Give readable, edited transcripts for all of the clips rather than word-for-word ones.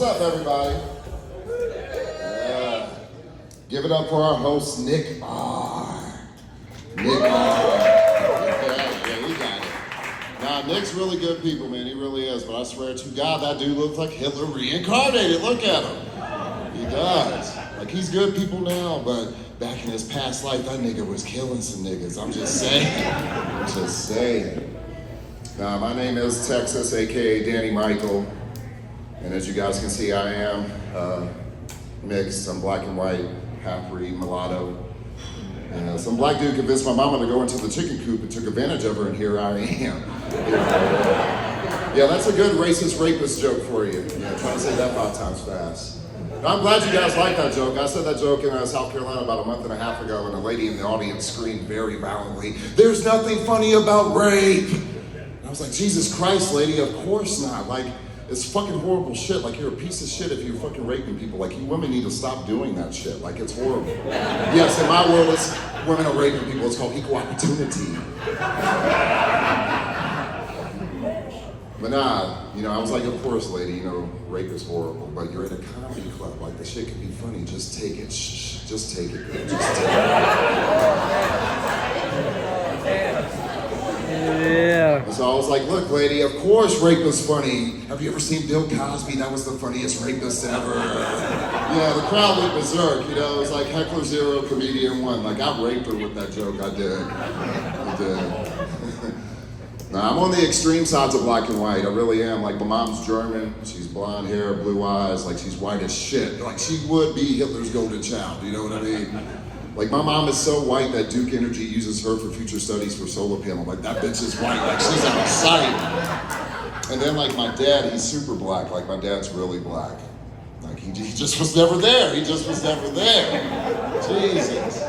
What's up, everybody? Yeah. Give it up for our host, Nick R. Nick R. Yeah, we got it. Nah, Nick's really good people, man. He really is. But I swear to God, that dude looks like Hitler reincarnated. Look at him. He does. Like, he's good people now, but back in his past life, that nigga was killing some niggas. I'm just saying. I'm just saying. My name is Texas, aka Danny Michael. And as you guys can see, I am mixed. I'm black and white, half-breed, mulatto. And some black dude convinced my mama to go into the chicken coop and took advantage of her, and here I am. Yeah, that's a good racist rapist joke for you. Yeah, try to say that 5 times fast. I'm glad you guys like that joke. I said that joke in South Carolina about a month and a half ago, and a lady in the audience screamed very violently, "There's nothing funny about rape!" And I was like, Jesus Christ, lady, of course not. Like, it's fucking horrible shit. Like, you're a piece of shit if you're fucking raping people. Like, you women need to stop doing that shit. Like, it's horrible. Yes, in my world, it's women are raping people. It's called equal opportunity. But nah, I was like, of course, lady, rape is horrible, but you're at a comedy club. Like, the shit can be funny. Just take it. Shh, just take it, girl. Just take it. Yeah. So I was like, look, lady, of course rape is funny. Have you ever seen Bill Cosby? That was the funniest rapist ever. Yeah, the crowd went berserk, It was like Heckler Zero, Comedian One. Like, I raped her with that joke, I did. Now, I'm on the extreme sides of black and white, I really am. Like, my mom's German, she's blonde hair, blue eyes, like she's white as shit. Like, she would be Hitler's golden child, you know what I mean? Like, my mom is so white that Duke Energy uses her for future studies for solar panel. Like, that bitch is white, like she's out of sight. And then, like, my dad, he's super black. Like, my dad's really black. Like, he just was never there. He just was never there. Jesus.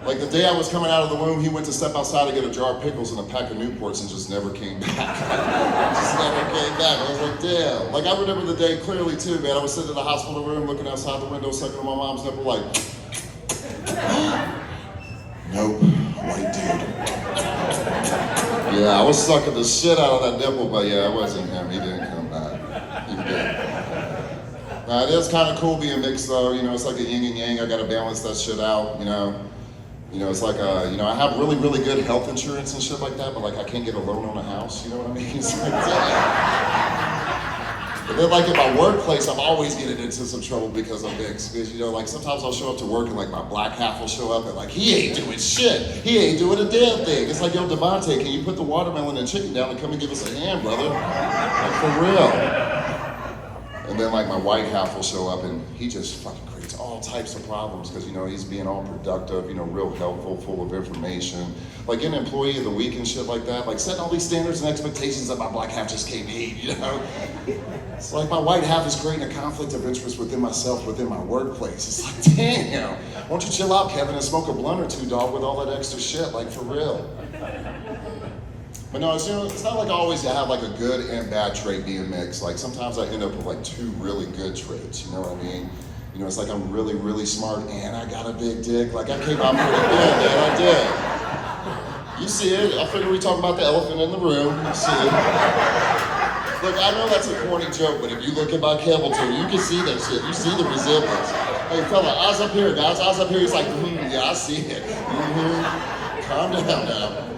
Like, the day I was coming out of the womb, he went to step outside to get a jar of pickles and a pack of Newports and just never came back. Just never came back. I was like, damn. Like, I remember the day clearly, too, man. I was sitting in the hospital room looking outside the window, sucking on my mom's nipple, like, nope, white dude. Yeah, I was sucking the shit out of that nipple, but yeah, it wasn't him. He didn't come back. He didn't. It is kind of cool being mixed, though. It's like a yin and yang. I got to balance that shit out, it's like, I have really, really good health insurance and shit like that, but like, I can't get a loan on a house, you know what I mean? It's like, but then, like, in my workplace, I'm always getting into some trouble because I'm mixed. Because, like, sometimes I'll show up to work and, like, my black half will show up and, like, he ain't doing shit. He ain't doing a damn thing. It's like, yo, Devontae, can you put the watermelon and chicken down and come and give us a hand, brother? Like, for real. And then, like, my white half will show up and he just fucking creates all types of problems because, he's being all productive, real helpful, full of information. Like, getting employee of the week and shit like that. Like, setting all these standards and expectations that my black half just can't meet, It's like my white half is creating a conflict of interest within myself, within my workplace. It's like, damn, why don't you chill out, Kevin, and smoke a blunt or two, dog, with all that extra shit, like, for real. But no, it's not like always you have like a good and bad trait being mixed. Like, sometimes I end up with like 2 really good traits, you know what I mean? It's like I'm really, really smart and I got a big dick. Like, I came out pretty good, man, I did. You see it, I figure we talk about the elephant in the room, you see it. Look, I know that's a corny joke, but if you look at my camel toe, you can see that shit. You see the resemblance. Hey, fella, eyes up here, guys. Eyes up here. He's like, yeah, I see it. Calm down now.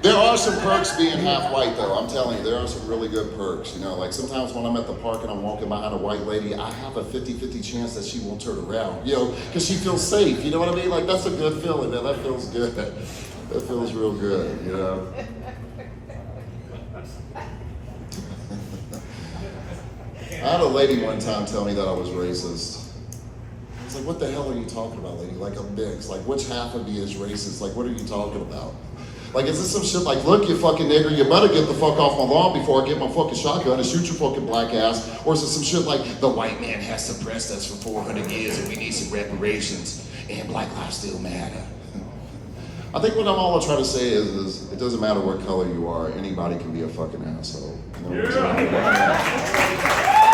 There are some perks being half white, though. I'm telling you, there are some really good perks. Like, sometimes when I'm at the park and I'm walking behind a white lady, I have a 50-50 chance that she won't turn around, because she feels safe. You know what I mean? Like, that's a good feeling, man. That feels good. That feels real good, I had a lady one time tell me that I was racist. I was like, what the hell are you talking about, lady? Like, I'm mixed. Like, which half of me is racist? Like, what are you talking about? Like, is this some shit like, look, you fucking nigger, you better get the fuck off my lawn before I get my fucking shotgun and shoot your fucking black ass? Or is it some shit like, the white man has suppressed us for 400 years and we need some reparations and black lives still matter? I think what I'm all trying to say is it doesn't matter what color you are, anybody can be a fucking asshole.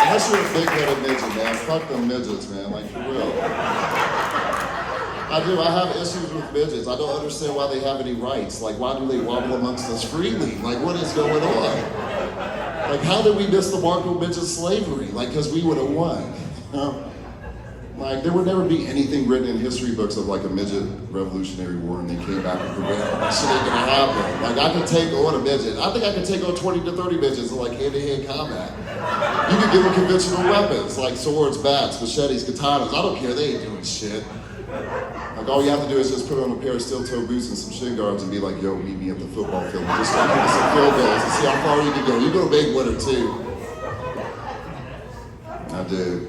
Unless you're a big-headed midget, man. Fuck them midgets, man. Like, for real. I do. I have issues with midgets. I don't understand why they have any rights. Like, why do they wobble amongst us freely? Like, what is going on? Like, how did we miss the mark of midget slavery? Like, because we would have won. Like, there would never be anything written in history books of like a midget revolutionary war and they came back and prevailed. That shit ain't gonna happen. Like, I could take on a midget. I think I could take on 20 to 30 midgets in like hand-to-hand combat. You could give them conventional weapons like swords, bats, machetes, katanas. I don't care, they ain't doing shit. Like, all you have to do is just put on a pair of steel-toe boots and some shin guards and be like, yo, meet me at the football field. And just start hitting some field goals and see how far you can go. You're gonna make one or two. I do.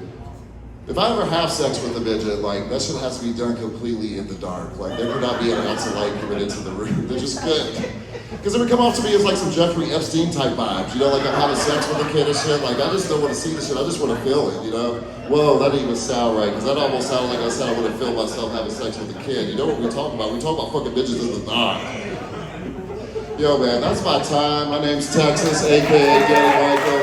If I ever have sex with a midget, like, that shit has to be done completely in the dark. Like, there could not be an ounce of light coming into the room. They're just good. Because it would come off to me as like some Jeffrey Epstein type vibes. You know, like I'm having sex with a kid and shit. Like, I just don't want to see the shit. I just want to feel it, you know? Whoa, that didn't even sound right. Because that almost sounded like I said I want to feel myself having sex with a kid. You know what we talk about? We talk about fucking midgets in the dark. Yo, man, that's my time. My name's Texas, a.k.a. Danny Michael.